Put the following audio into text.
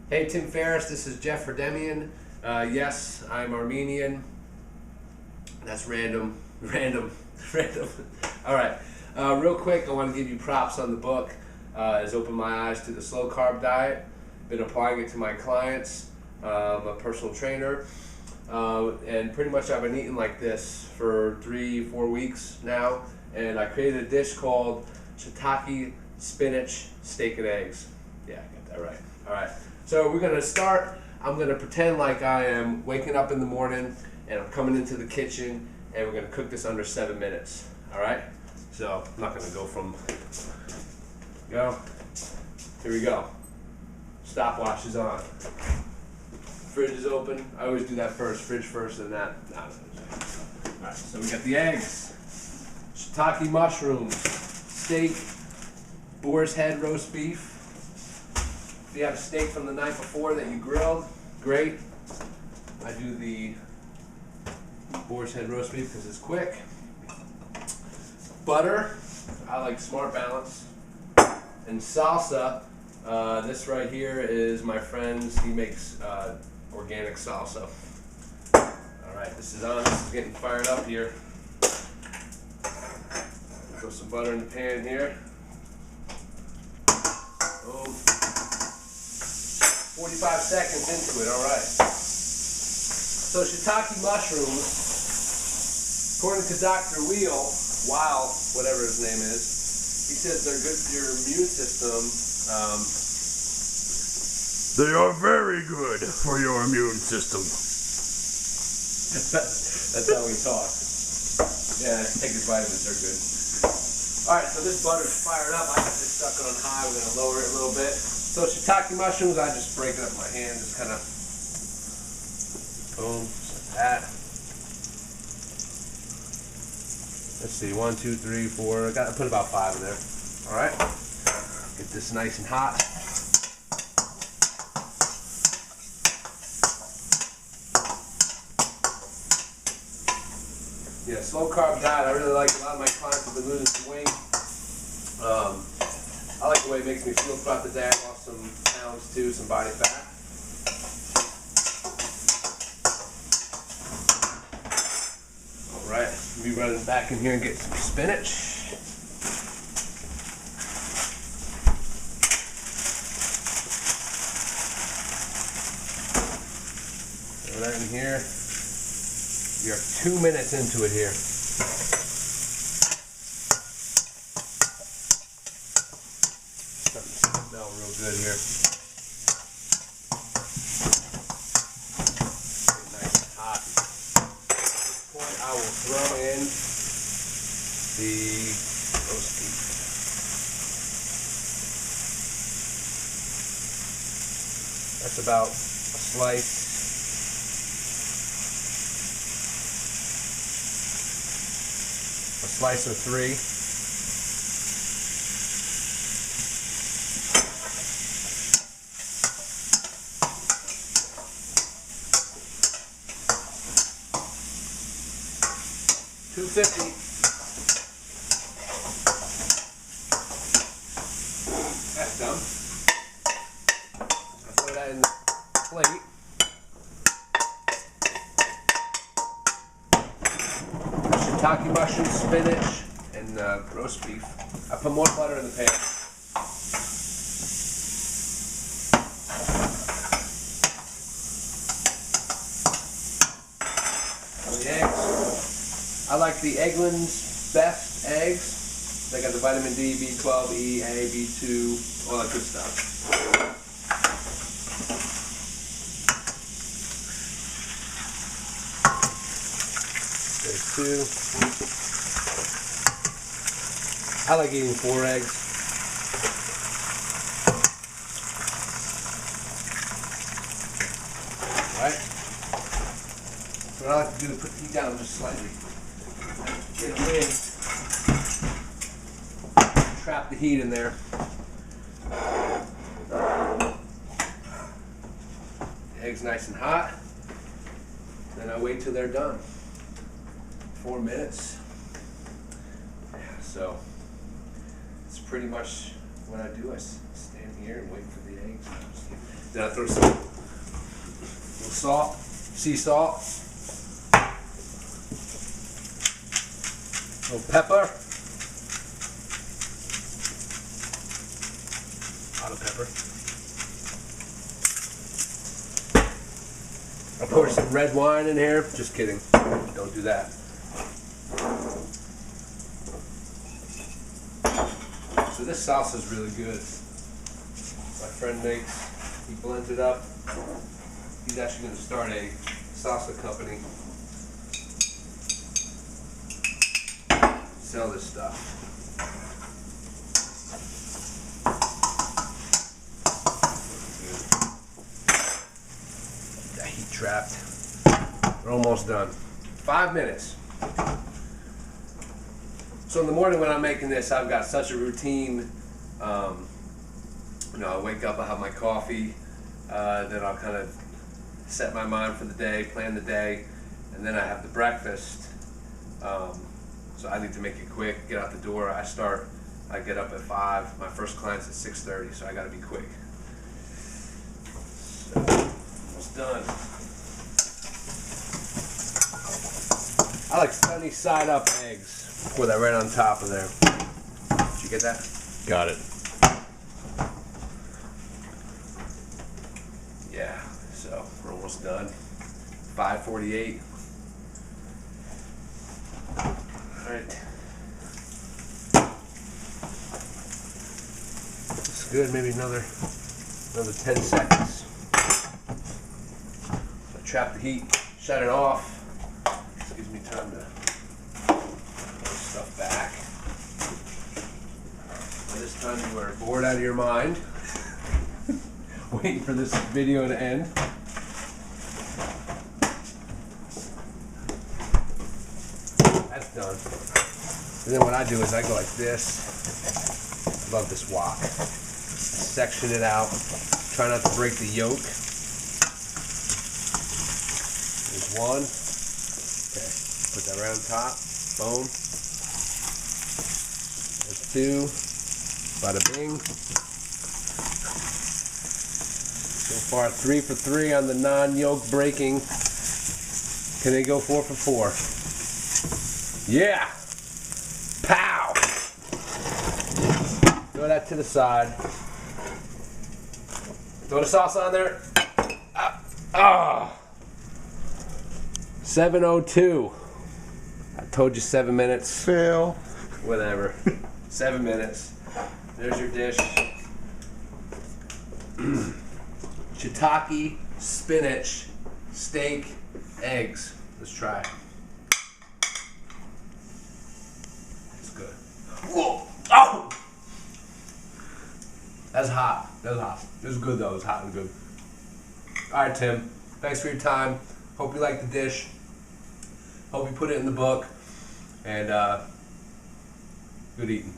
Hey, Tim Ferriss, this is Jeff Ferdemian. Yes, I'm Armenian. That's random. All right, real quick, I want to give you props on the book. It's opened my eyes to the slow carb diet. Been applying it to my clients. I'm a personal trainer. And pretty much I've been eating like this for 3-4 weeks now. And I created a dish called Shiitake spinach steak and eggs. Yeah, I got that right. All right. So we're gonna start. I'm gonna pretend like I am waking up in the morning and I'm coming into the kitchen and we're gonna cook this under 7 minutes. All right. So I'm not gonna go from go. Here we go. Stopwatch is on. Fridge is open. I always do that first. Fridge first, and that. No. All right. So we got the eggs, shiitake mushrooms, steak, boar's head roast beef. If you have a steak from the night before that you grilled, great. I do the boar's head roast beef because it's quick. Butter, I like Smart Balance. And salsa, this right here is my friend's, he makes organic salsa. Alright, this is on, this is getting fired up here. Throw some butter in the pan here. Boom. 45 seconds into it, alright. So shiitake mushrooms, according to Dr. Weil, whatever his name is, he says they're good for your immune system. They are very good for your immune system. That's how we talk. Yeah, take his vitamins, they're good. Alright, so this butter's fired up. I got this stuck on high. We're going to lower it a little bit. So shiitake mushrooms, I just break it up in my hand, just kind of boom, just like that. Let's see, 1, 2, 3, 4. I got to put about 5 in there. All right, get this nice and hot. Yeah, slow carb diet. I really like it. A lot of my clients have been losing some weight. I like the way it makes me feel throughout the day. I lost some pounds too, some body fat. Alright, we'll be running back in here and get some spinach. Throw that in here. We are 2 minutes into it here. Smell real good here. Nice and hot. At this point, I will throw in the roast beef. That's about a slice. A slice or 3. $2.50. That's done. I'll throw that in the plate. Shiitake mushrooms, spinach, and roast beef. I put more butter in the pan. The eggs. I like the Eggland's best eggs. They got the vitamin D, B12, E, A, B2, all that good stuff. There's 2. I like eating 4 eggs. Alright. What I like to do is put the heat down just slightly. Get a lid. Trap the heat in there. The eggs nice and hot. Then I wait till they're done. 4 minutes. Yeah, so it's pretty much what I do. I stand here and wait for the eggs. Then I throw some little salt, sea salt, a little pepper, a lot of pepper. I'll pour some red wine in here. Just kidding. Don't do that. So this salsa is really good. My friend makes, he blends it up. He's actually going to start a salsa company. Sell this stuff. That heat trapped. We're almost done. 5 minutes. So in the morning when I'm making this, I've got such a routine. You know, I wake up, I have my coffee, then I'll kind of set my mind for the day, plan the day, and then I have the breakfast. So I need to make it quick, get out the door. I get up at 5. My first client's at 6:30, so I got to be quick. So, almost done. I like sunny side up eggs. Pour that right on top of there. Did you get that? Got it. Yeah, so we're almost done. 5:48. Alright. It's good, maybe another 10 seconds. So trap the heat, shut it off. This gives me time to put stuff back. By this time you are bored out of your mind. Waiting for this video to end. That's done. And then what I do is I go like this. Love this wok. Section it out. Try not to break the yolk. There's one. Okay. Put that right on top. Boom. There's two. Bada bing. So far, 3 for 3 on the non-yolk breaking. Can they go 4 for 4? Yeah! Pow! Throw that to the side. Throw the sauce on there. 7:02. I told you 7 minutes. Fail. Whatever. 7 minutes. There's your dish. Shiitake, spinach, steak, eggs. Let's try it. It's good. Whoa! Oh! That's hot. That's hot. It was good though. It was hot and good. Alright, Tim. Thanks for your time. Hope you like the dish. Hope you put it in the book. And good eating.